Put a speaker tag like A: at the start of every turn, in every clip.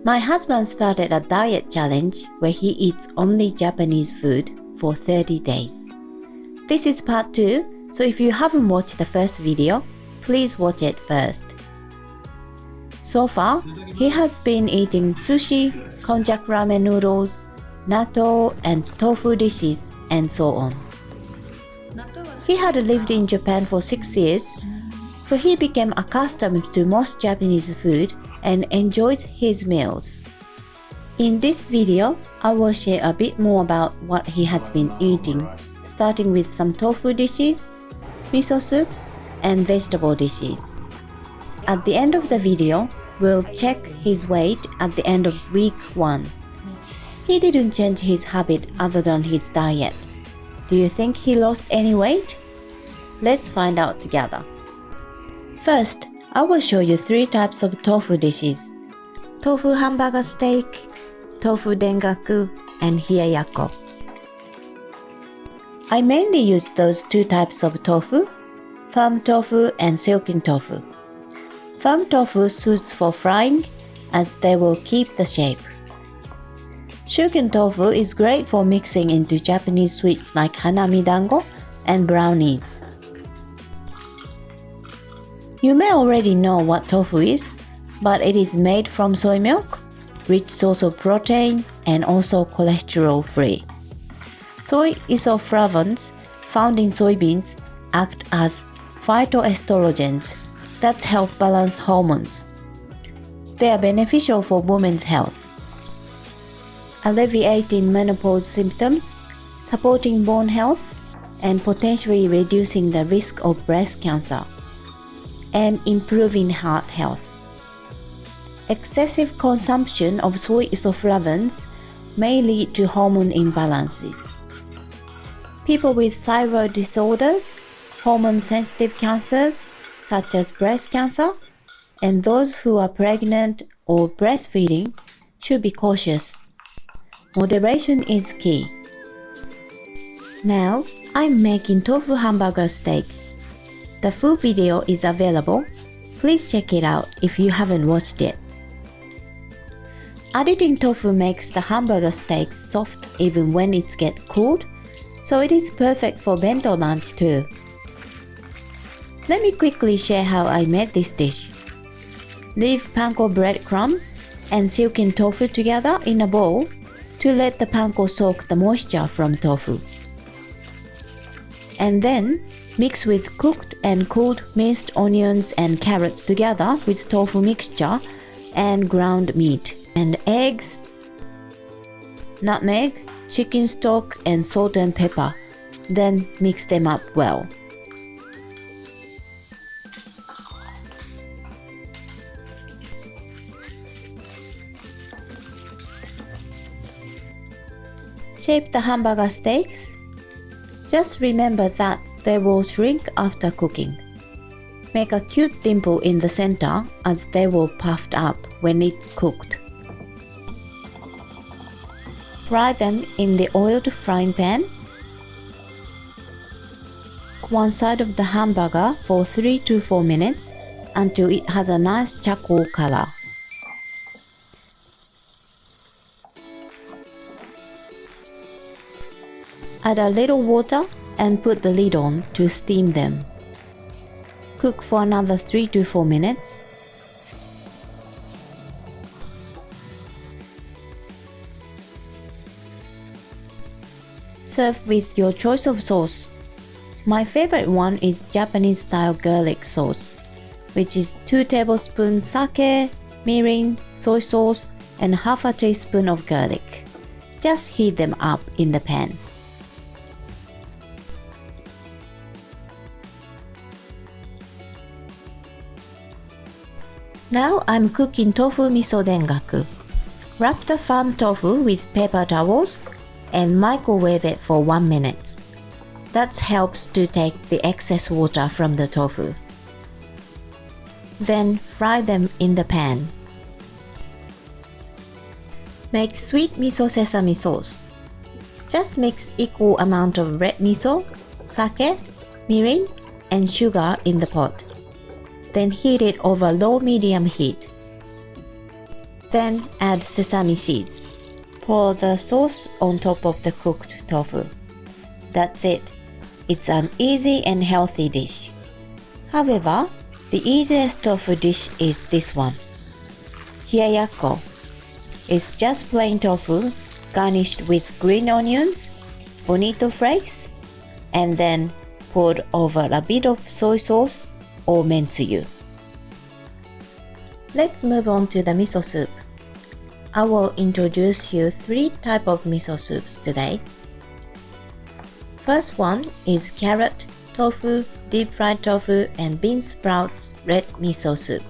A: My husband started a diet challenge where he eats only Japanese food for 30 days. This is part 2, so if you haven't watched the first video, please watch it first. So far, he has been eating sushi, konjac ramen noodles, natto and tofu dishes, and so on. He had lived in Japan for 6 years, so he became accustomed to most Japanese food and enjoys his meals. In this video, I will share a bit more about what he has been eating, starting with some tofu dishes, miso soups, and vegetable dishes. At the end of the video, we'll check his weight at the end of week 1. He didn't change his habit other than his diet. Do you think he lost any weight? Let's find out together. First, I will show you 3 types of tofu dishes: tofu hamburger steak, tofu dengaku, and Hiya-Yakko. I mainly use those 2 types of tofu, firm tofu and silken tofu. Firm tofu suits for frying as they will keep the shape. Silken tofu is great for mixing into Japanese sweets like hanami dango and brownies. You may already know what tofu is, but it is made from soy milk, rich source of protein, and also cholesterol-free. Soy isoflavones found in soybeans act as phytoestrogens that help balance hormones. They are beneficial for women's health, alleviating menopause symptoms, supporting bone health, and potentially reducing the risk of breast cancer, and improving heart health. Excessive consumption of soy isoflavones may lead to hormone imbalances. People with thyroid disorders, hormone-sensitive cancers such as breast cancer, and those who are pregnant or breastfeeding should be cautious. Moderation is key. Now, I'm making tofu hamburger steaks. The full video is available. Please check it out if you haven't watched it. Additing tofu makes the hamburger steaks soft even when it gets cooled, so it is perfect for bento lunch too. Let me quickly share how I made this dish. Leave panko breadcrumbs and silken tofu together in a bowl to let the panko soak the moisture from tofu. And then mix with cooked and cooled minced onions and carrots together with tofu mixture and ground meat and eggs, nutmeg, chicken stock, and salt and pepper. Then mix them up well. Shape the hamburger steaks. Just remember that they will shrink after cooking. Make a cute dimple in the center as they will puff up when it's cooked. Fry them in the oiled frying pan. Cook one side of the hamburger for 3 to 4 minutes until it has a nice charcoal color. Add a little water and put the lid on to steam them. Cook for another 3 to 4 minutes. Serve with your choice of sauce. My favorite one is Japanese style garlic sauce, which is 2 tablespoons sake, mirin, soy sauce, and half a teaspoon of garlic. Just heat them up in the pan. Now I'm cooking tofu miso dengaku. Wrap the firm tofu with paper towels and microwave it for 1 minute. That helps to take the excess water from the tofu. Then fry them in the pan. Make sweet miso sesame sauce. Just mix equal amount of red miso, sake, mirin, and sugar in the pot. Then heat it over low-medium heat. Then add sesame seeds. Pour the sauce on top of the cooked tofu. That's it. It's an easy and healthy dish. However, the easiest tofu dish is this one. Hiya-Yakko. It's just plain tofu garnished with green onions, bonito flakes, and then poured over a bit of soy sauce or mentsuyu. Let's move on to the miso soup. I will introduce you 3 types of miso soups today. First one is carrot, tofu, deep fried tofu, and bean sprouts red miso soup.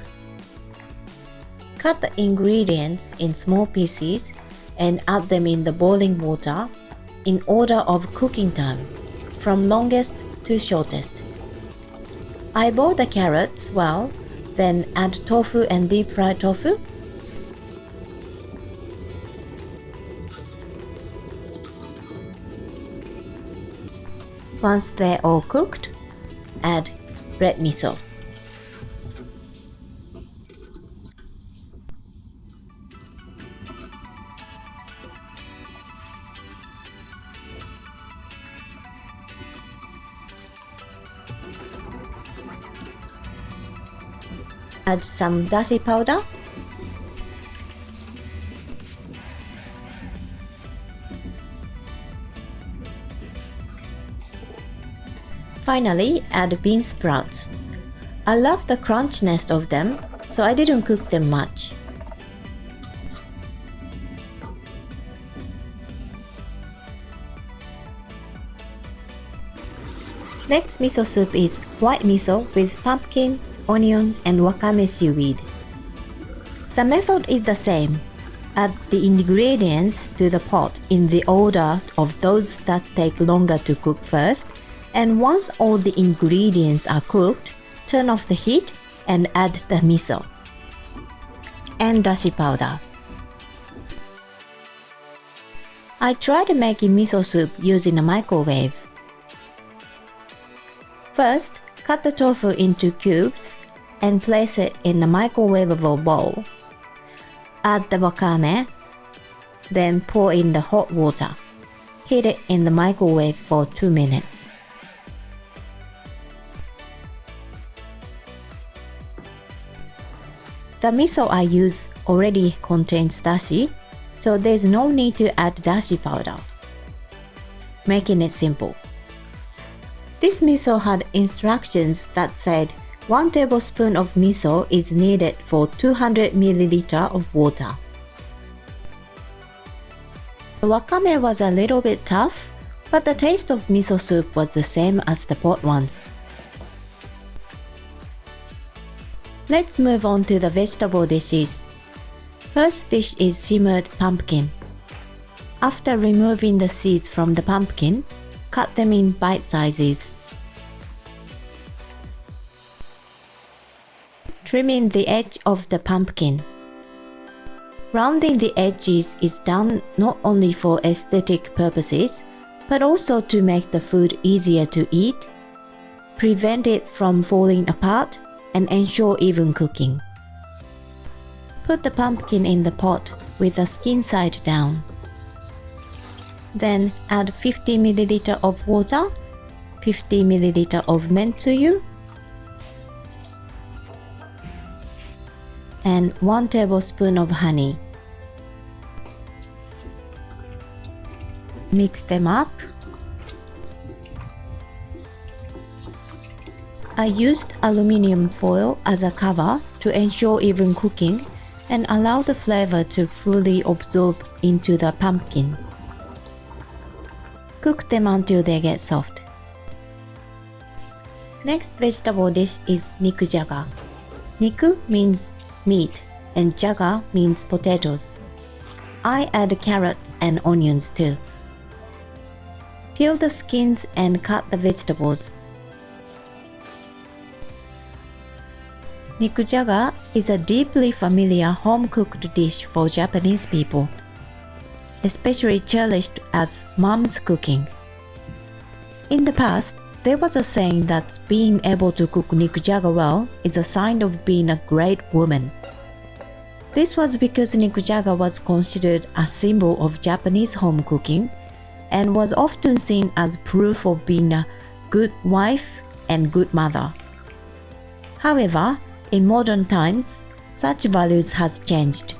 A: Cut the ingredients in small pieces and add them in the boiling water in order of cooking time, from longest to shortest. I boil the carrots well, then add tofu and deep fried tofu. Once they're all cooked, add red miso. Add some dashi powder. Finally, add bean sprouts. I love the crunchiness of them, so I didn't cook them much. Next miso soup is white miso with pumpkin, onion, and wakame seaweed. The method is the same. Add the ingredients to the pot in the order of those that take longer to cook first, and once all the ingredients are cooked, turn off the heat and add the miso and dashi powder. I tried making miso soup using a microwave. First, cut the tofu into cubes and place it in a microwavable bowl. Add the wakame, then pour in the hot water. Heat it in the microwave for 2 minutes. The miso I use already contains dashi, so there's no need to add dashi powder, making it simple. This miso had instructions that said 1 tablespoon of miso is needed for 200 ml of water. The wakame was a little bit tough, but the taste of miso soup was the same as the pot ones. Let's move on to the vegetable dishes. First dish is simmered pumpkin. After removing the seeds from the pumpkin, cut them in bite sizes. Trimming the edge of the pumpkin. Rounding the edges is done not only for aesthetic purposes, but also to make the food easier to eat, prevent it from falling apart, and ensure even cooking. Put the pumpkin in the pot with the skin side down. Then add 50 ml of water, 50 ml of mentsuyu, and 1 tablespoon of honey. Mix them up. I used aluminum foil as a cover to ensure even cooking and allow the flavor to fully absorb into the pumpkin. Cook them until they get soft. Next vegetable dish is Niku-Jaga. Niku means meat and jaga means potatoes. I add carrots and onions too. Peel the skins and cut the vegetables. Niku-Jaga is a deeply familiar home-cooked dish for Japanese people, especially cherished as mom's cooking. In the past, there was a saying that being able to cook Niku-Jaga well is a sign of being a great woman. This was because Niku-Jaga was considered a symbol of Japanese home cooking and was often seen as proof of being a good wife and good mother. However, in modern times, such values has changed,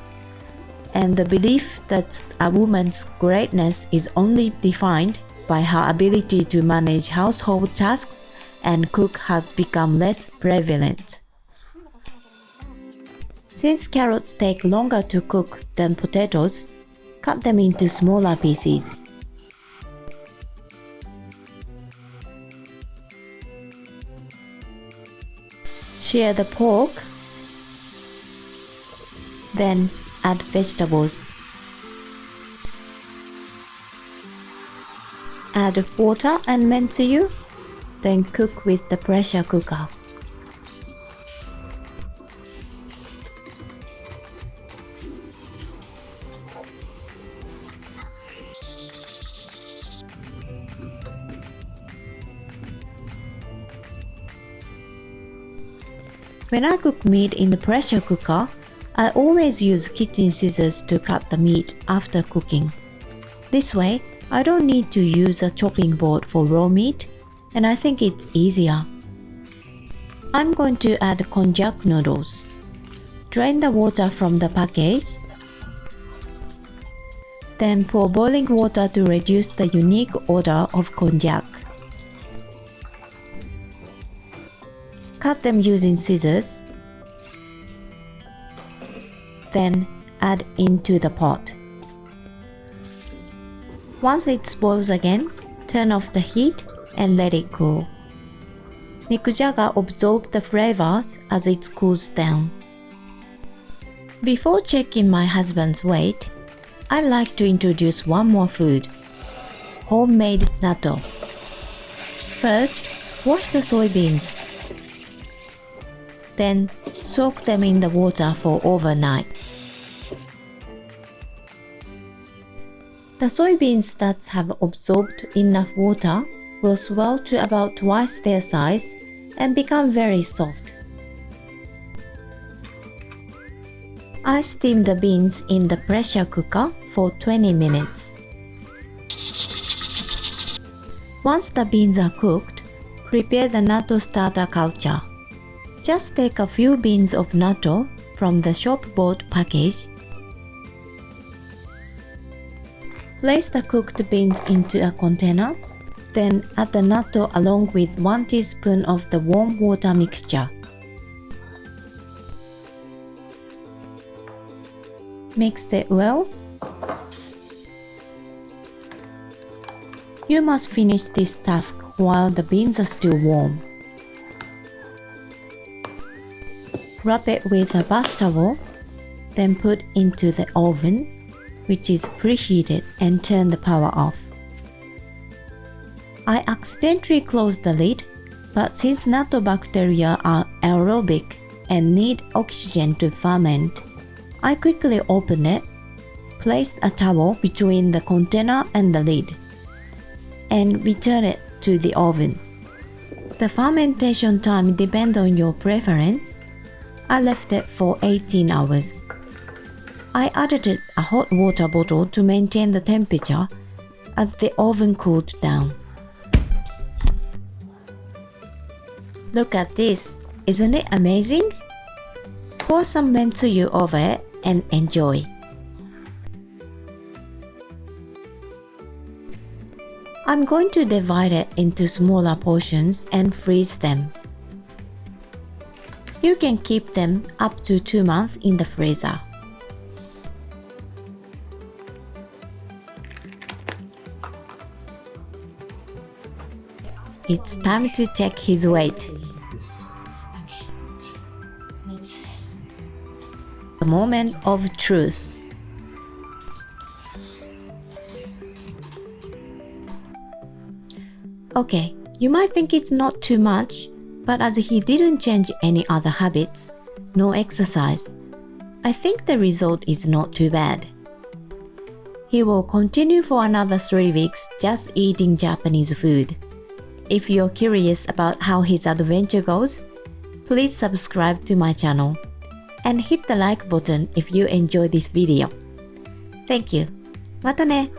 A: and the belief that a woman's greatness is only defined by her ability to manage household tasks and cook has become less prevalent. Since carrots take longer to cook than potatoes, cut them into smaller pieces. Sear the pork, then add vegetables. Add water and menteu, then cook with the pressure cooker. When I cook meat in the pressure cooker, I always use kitchen scissors to cut the meat after cooking. This way, I don't need to use a chopping board for raw meat, and I think it's easier. I'm going to add konjac noodles. Drain the water from the package. Then pour boiling water to reduce the unique odor of konjac. Cut them using scissors. Then add into the pot. Once it boils again, turn off the heat and let it cool. Niku-Jaga absorbs the flavors as it cools down. Before checking my husband's weight, I like to introduce one more food: homemade natto. First, wash the soybeans. Then soak them in the water for overnight. The soybeans that have absorbed enough water will swell to about twice their size and become very soft. I steam the beans in the pressure cooker for 20 minutes. Once the beans are cooked, prepare the natto starter culture. Just take a few beans of natto from the shop-bought package. Place the cooked beans into a container, then add the natto along with 1 teaspoon of the warm water mixture. Mix it well. You must finish this task while the beans are still warm. Wrap it with a bath towel, then put into the oven, which is preheated, and turn the power off. I accidentally closed the lid, but since natto bacteria are aerobic and need oxygen to ferment, I quickly opened it, placed a towel between the container and the lid, and returned it to the oven. The fermentation time depends on your preference. I left it for 18 hours. I added a hot water bottle to maintain the temperature as the oven cooled down. Look at this, isn't it amazing? Pour some menteu over it and enjoy. I'm going to divide it into smaller portions and freeze them. You can keep them up to 2 months in the freezer. It's time to check his weight. The moment of truth. Okay, you might think it's not too much, but as he didn't change any other habits, no exercise, I think the result is not too bad. He will continue for another 3 weeks just eating Japanese food. If you're curious about how his adventure goes, please subscribe to my channel. and hit the like button if you enjoy this video. Thank you. またね。